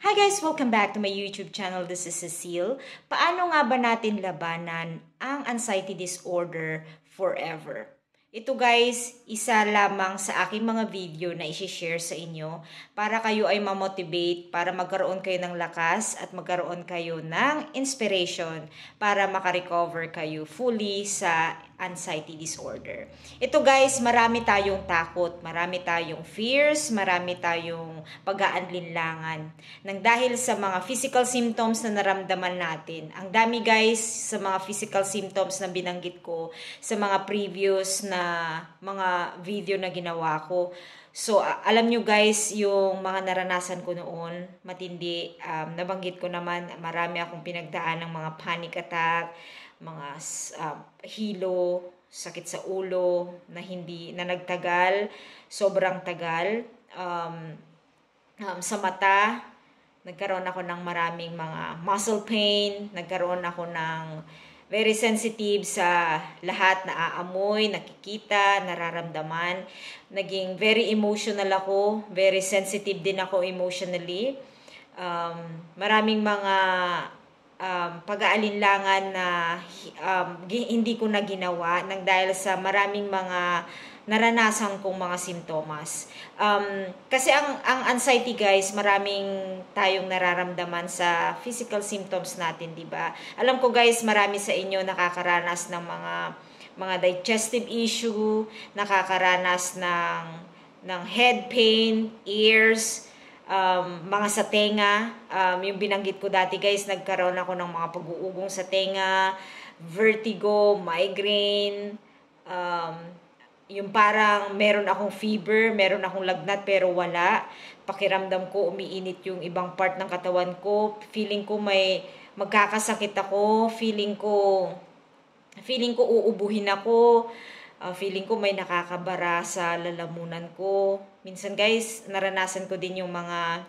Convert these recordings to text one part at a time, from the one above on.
Hi guys! Welcome back to my YouTube channel. This is Cecile. Paano nga ba natin labanan ang anxiety disorder forever? Ito guys, isa lamang sa aking mga video na isi-share sa inyo para kayo ay ma-motivate, para magkaroon kayo ng lakas at magkaroon kayo ng inspiration para makarecover kayo fully sa anxiety disorder. Ito guys, marami tayong takot, marami tayong fears, marami tayong pag-aanlinlangan. Nang dahil sa mga physical symptoms na naramdaman natin. Ang dami guys sa mga physical symptoms na binanggit ko sa mga previous na mga video na ginawa ko. So, alam nyo guys, yung mga naranasan ko noon, matindi. Nabanggit ko naman, marami akong pinagdaan ng mga panic attack, mga hilo, sakit sa ulo, na nagtagal, sobrang tagal. Sa mata, nagkaroon ako ng maraming mga muscle pain, nagkaroon ako ng very sensitive sa lahat na aamoy, nakikita, nararamdaman. Naging very emotional ako, very sensitive din ako emotionally. Maraming mga pag-aalinlangan na hindi ko na ginawa nang dahil sa maraming mga naranasan kong mga simptomas. Kasi ang anxiety guys, maraming tayong nararamdaman sa physical symptoms natin, di ba? Alam ko guys, marami sa inyo nakakaranas ng mga digestive issue, nakakaranas ng head pain, ears, mga sa tenga. Yung binanggit ko dati guys, nagkaroon ako ng mga pag-uugong sa tenga, vertigo, migraine, yung parang meron akong fever, meron akong lagnat pero wala. Pakiramdam ko umiinit yung ibang part ng katawan ko. Feeling ko may magkakasakit ako. Feeling ko uubuhin ako. Feeling ko may nakakabara sa lalamunan ko. Minsan guys, naranasan ko din yung mga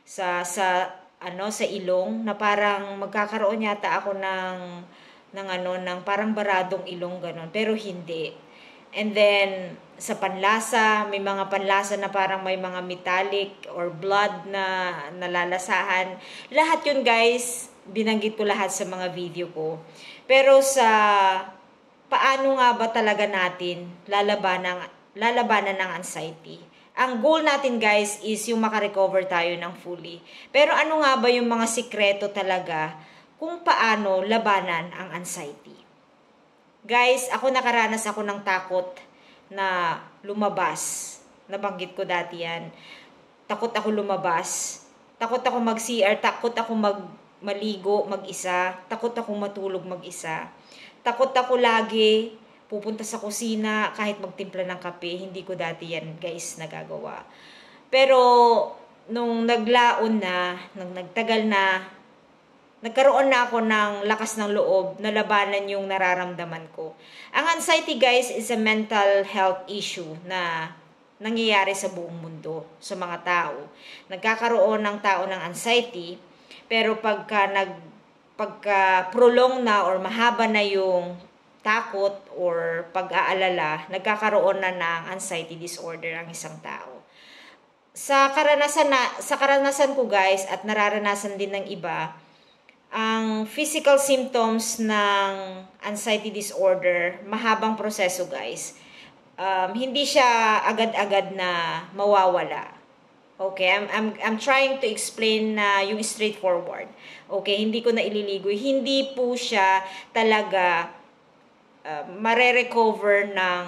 sa ilong na parang magkakaroon yata ako ng parang baradong ilong ganon, pero hindi. And then, sa panlasa, may mga panlasa na parang may mga metallic or blood na nalalasahan. Lahat yun guys, binanggit ko lahat sa mga video ko. Pero paano nga ba talaga natin lalabanan ng anxiety? Ang goal natin guys is yung makarecover tayo ng fully. Pero ano nga ba yung mga sikreto talaga kung paano labanan ang anxiety? Guys, ako nakaranas ako ng takot na lumabas. Nabanggit ko dati yan. Takot ako lumabas. Takot ako mag-CR. Takot ako maligo mag-isa. Takot ako matulog mag-isa. Takot ako lagi pupunta sa kusina kahit magtimpla ng kape. Hindi ko dati yan guys nagagawa. Pero nung naglaon na, nung nagtagal na, nagkaroon na ako ng lakas ng loob na labanan yung nararamdaman ko. Ang anxiety guys is a mental health issue na nangyayari sa buong mundo, sa mga tao. Nagkakaroon ng tao ng anxiety, pero pagka prolong na or mahaba na yung takot or pag-aalala, nagkakaroon na ng anxiety disorder ang isang tao. Sa karanasan ko guys, at nararanasan din ng iba, ang physical symptoms ng anxiety disorder, mahabang proseso guys. Hindi siya agad-agad na mawawala. Okay, I'm trying to explain na yung straightforward. Okay, hindi ko na ililigoy. Hindi po siya talaga mare-recover ng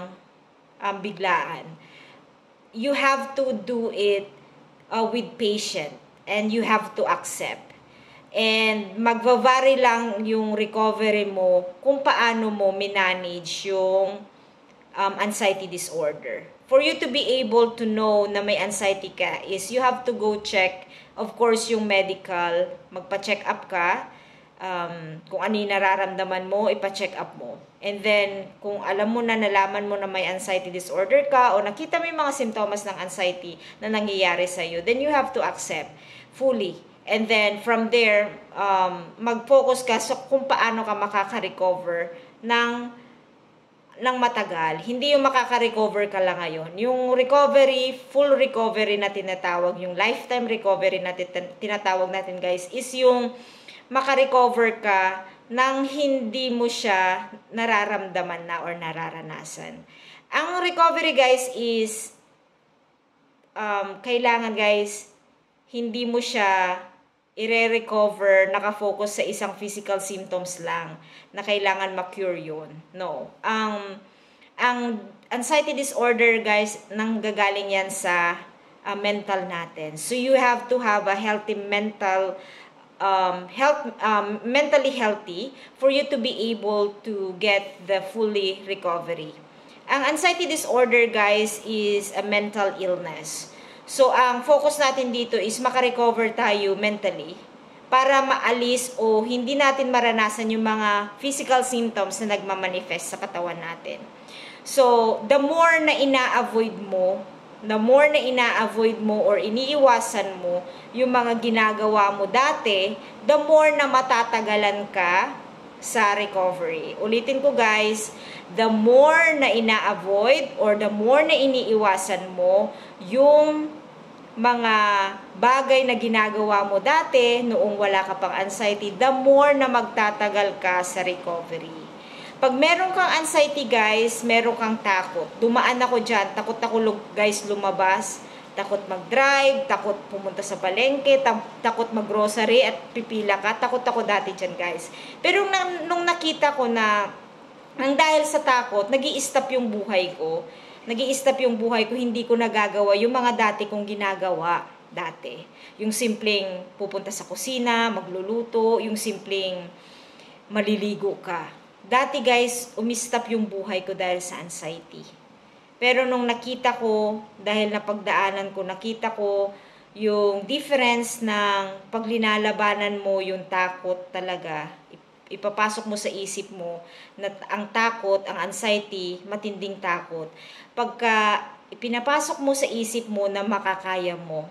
biglaan. You have to do it with patience and you have to accept. And magva-vary lang yung recovery mo kung paano mo manage yung anxiety disorder. For you to be able to know na may anxiety ka is you have to go check, of course, yung medical, magpa-check up ka. Kung ano yung nararamdaman mo, ipa-check up mo. And then, kung alam mo na, nalaman mo na may anxiety disorder ka o nakita mo yung mga simptomas ng anxiety na nangyayari sa'yo, then you have to accept fully. And then, from there, mag-focus ka sa kung paano ka makaka-recover ng ng matagal. Hindi yung makaka-recover ka lang ngayon. Yung recovery, full recovery na tinatawag, yung lifetime recovery na tinatawag natin guys, is yung makarecover ka nang hindi mo siya nararamdaman na or nararanasan. Ang recovery guys is kailangan guys, hindi mo siya i-recover, nakafocus sa isang physical symptoms lang na kailangan ma-cure yun. No. Ang anxiety disorder, guys, nanggagaling yan sa mental natin. So, you have to have a healthy mental mentally healthy for you to be able to get the fully recovery. Ang anxiety disorder, guys, is a mental illness. So, ang focus natin dito is makarecover tayo mentally para maalis o hindi natin maranasan yung mga physical symptoms na nagmamanifest sa katawan natin. So, the more na ina-avoid mo or iniiwasan mo yung mga ginagawa mo dati, the more na matatagalan ka sa recovery. Ulitin ko guys, the more na ina-avoid or the more na iniiwasan mo yung mga bagay na ginagawa mo dati noong wala ka pang anxiety, the more na magtatagal ka sa recovery. Pag meron kang anxiety guys, meron kang takot. Dumaan ako dyan, takot ako guys lumabas, takot mag-drive, takot pumunta sa palengke, takot mag-grocery at pipila ka. Takot ako dati dyan guys. Pero nung nakita ko na ang dahil sa takot, nag-i-stop yung buhay ko. Hindi ko nagagawa yung mga dati kong ginagawa dati. Yung simpleng pupunta sa kusina, magluluto, yung simpleng maliligo ka. Dati guys, umistop yung buhay ko dahil sa anxiety. Pero nung nakita ko, dahil napagdaanan ko, nakita ko yung difference ng paglinalabanan mo yung takot talaga, ipapasok mo sa isip mo na ang takot, ang anxiety, matinding takot. Pagka ipinapasok mo sa isip mo na makakaya mo,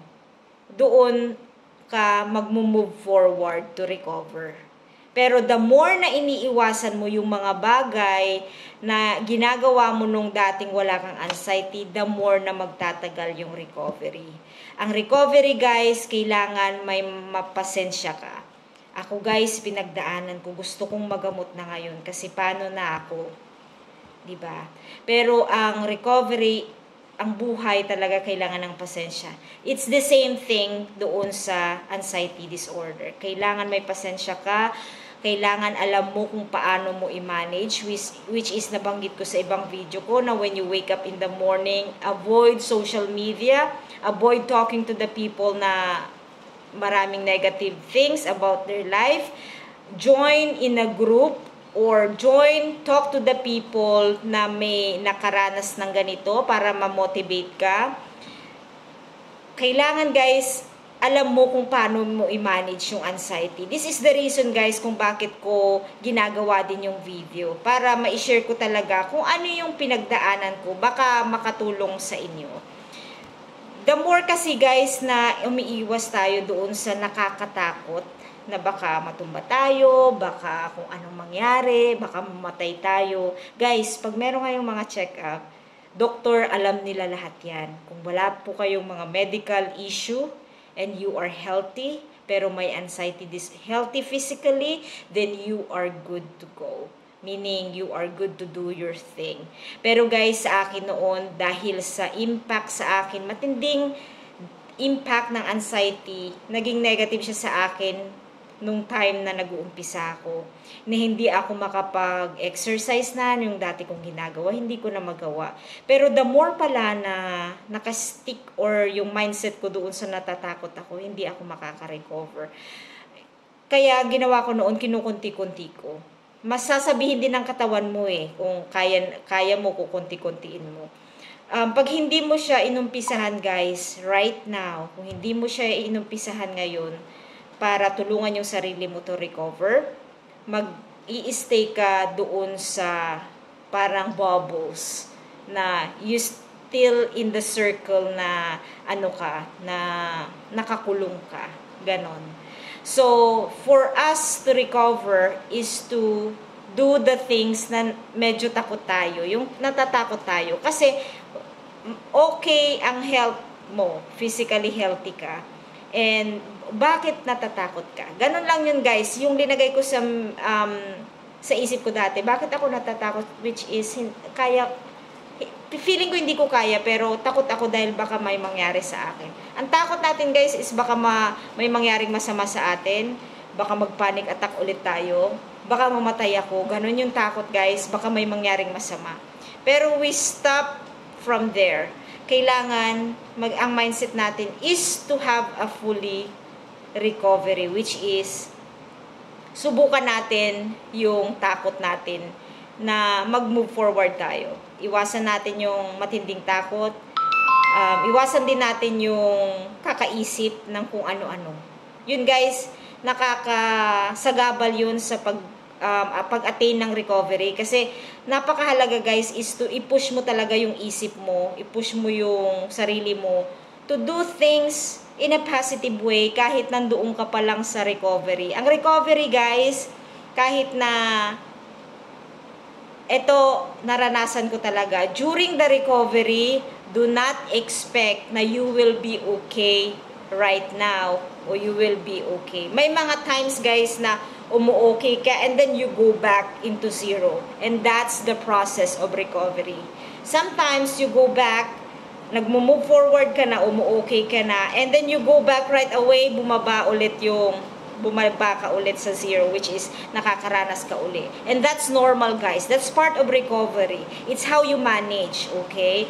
doon ka mag-move forward to recover. Pero the more na iniiwasan mo yung mga bagay na ginagawa mo nung dating wala kang anxiety, the more na magtatagal yung recovery. Ang recovery guys, kailangan may mapasensya ka. Ako guys, pinagdaanan ko, gusto kong magamot na ngayon kasi paano na ako, 'di ba? Pero ang recovery, ang buhay talaga kailangan ng pasensya. It's the same thing doon sa anxiety disorder. Kailangan may pasensya ka, kailangan alam mo kung paano mo i-manage, which is nabanggit ko sa ibang video ko na when you wake up in the morning, avoid social media, avoid talking to the people na maraming negative things about their life. Join in a group or talk to the people na may nakaranas ng ganito para ma-motivate ka. Kailangan guys, alam mo kung paano mo i-manage yung anxiety. This is the reason guys kung bakit ko ginagawa din yung video. Para ma-share ko talaga kung ano yung pinagdaanan ko. Baka makatulong sa inyo. The more kasi guys na umiiwas tayo doon sa nakakatakot na baka matumba tayo, baka kung anong mangyari, baka mamatay tayo. Guys, pag meron kayong mga check-up, doktor, alam nila lahat yan. Kung wala po kayong mga medical issue and you are healthy, pero may anxiety, healthy physically, then you are good to go. Meaning, you are good to do your thing. Pero guys, sa akin noon, dahil sa impact sa akin, matinding impact ng anxiety, naging negative siya sa akin nung time na nag-uumpisa ako. Na hindi ako makapag-exercise na, yung dati kong ginagawa, hindi ko na magawa. Pero the more pala na nakastick or yung mindset ko doon sa natatakot ako, hindi ako makaka-recover. Kaya ginawa ko noon, kinukunti-kunti ko. Masasabihin din ng katawan mo kung kaya mo, kukunti-kuntiin mo. Pag hindi mo siya inumpisahan guys, right now, kung hindi mo siya inumpisahan ngayon para tulungan yung sarili mo to recover, mag-i-stay ka doon sa parang bubbles na you still in the circle na na nakakulong ka. Ganon. So, for us to recover is to do the things na medyo takot tayo, yung natatakot tayo. Kasi, okay ang health mo, physically healthy ka, and bakit natatakot ka? Ganun lang yun guys, yung linagay ko sa isip ko dati, bakit ako natatakot, which is, feeling ko hindi ko kaya, pero takot ako dahil baka may mangyari sa akin. Ang takot natin guys is baka may mangyaring masama sa atin, baka mag-panic attack ulit tayo, baka mamatay ako, ganun yung takot guys, baka may mangyaring masama. Pero we stop from there. Kailangan, ang mindset natin is to have a fully recovery, which is, subukan natin yung takot natin na mag-move forward tayo. Iwasan natin yung matinding takot. Iwasan din natin yung kakaisip ng kung ano-ano. Yun guys, nakakasagabal yun sa pag-attain ng recovery. Kasi napakahalaga guys is to i-push mo talaga yung isip mo, i-push mo yung sarili mo to do things in a positive way kahit nandoon ka pa lang sa recovery. Ang recovery guys, kahit na ito naranasan ko talaga, during the recovery, do not expect na you will be okay right now or you will be okay. May mga times guys na umu-okay ka and then you go back into zero, and that's the process of recovery. Sometimes you go back, nagmo-move forward ka na, umu-okay ka na, and then you go back right away, bumaba ka ulit sa zero, which is nakakaranas ka uli. And that's normal guys, that's part of recovery. It's how you manage, okay?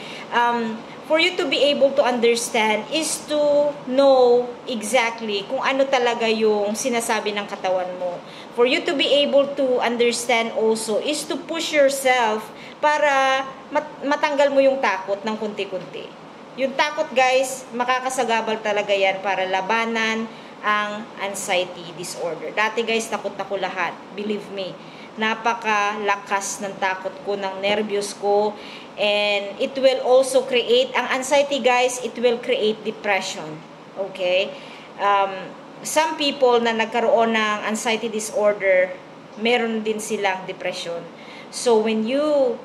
For you to be able to understand is to know exactly kung ano talaga yung sinasabi ng katawan mo. For you to be able to understand also is to push yourself para matanggal mo yung takot ng kunti-kunti. Yung takot guys, makakasagabal talaga yan para labanan ang anxiety disorder. Dati guys, takot ako lahat. Believe me, napakalakas ng takot ko, ng nervyos ko. And it will also create, ang anxiety guys, it will create depression. Okay? Some people na nagkaroon ng anxiety disorder, meron din silang depression. So when you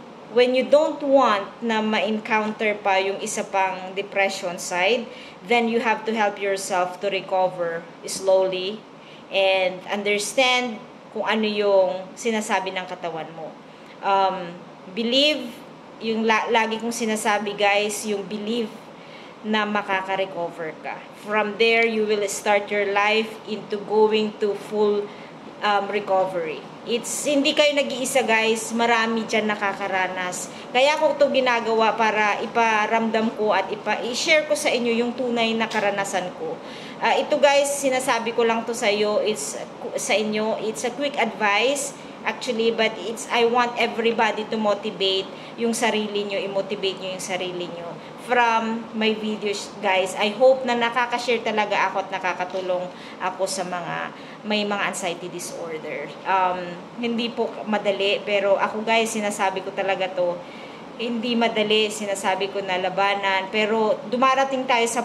don't want na ma-encounter pa yung isa pang depression side, then you have to help yourself to recover slowly and understand kung ano yung sinasabi ng katawan mo. Believe, yung lagi kong sinasabi guys, yung believe na makaka-recover ka. From there, you will start your life into going to full recovery. Hindi kayo nag-iisa guys, marami dyan nakakaranas. Kaya ko ito ginagawa para iparamdam ko at i-share ko sa inyo yung tunay na karanasan ko. Ito guys, sinasabi ko lang to sa inyo, it's a quick advice actually, but I want everybody to motivate yung sarili nyo, i-motivate nyo yung sarili nyo from my videos guys. I hope na nakaka-share talaga ako at nakakatulong ako sa may mga anxiety disorder. Hindi po madali, pero ako guys, sinasabi ko talaga to, hindi madali, sinasabi ko na labanan, pero dumarating tayo sa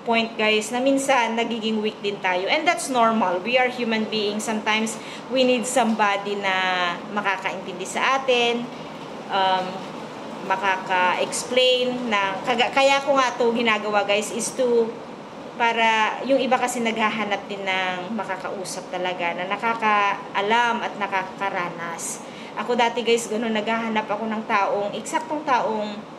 point guys na minsan nagiging weak din tayo, and that's normal. We are human beings. Sometimes we need somebody na makakaintindi sa atin, makaka-explain na kaya ko nga to ginagawa guys is to para yung iba kasi naghahanap din ng makakausap talaga na nakakaalam at nakakaranas. Ako dati guys, gano'n, naghahanap ako ng eksaktong taong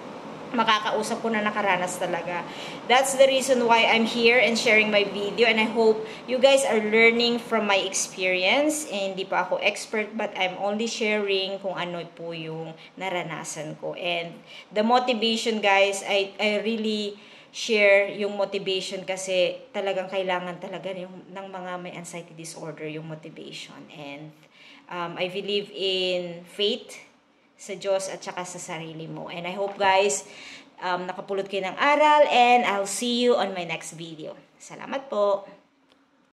makakausap ko na nakaranas talaga. That's the reason why I'm here and sharing my video, and I hope you guys are learning from my experience. And hindi pa ako expert, but I'm only sharing kung ano po yung naranasan ko. And the motivation guys, I really share yung motivation kasi talagang kailangan talaga ng mga may anxiety disorder yung motivation. And I believe in faith sa Diyos at saka sa sarili mo. And I hope guys, nakapulot kayo ng aral, and I'll see you on my next video. Salamat po!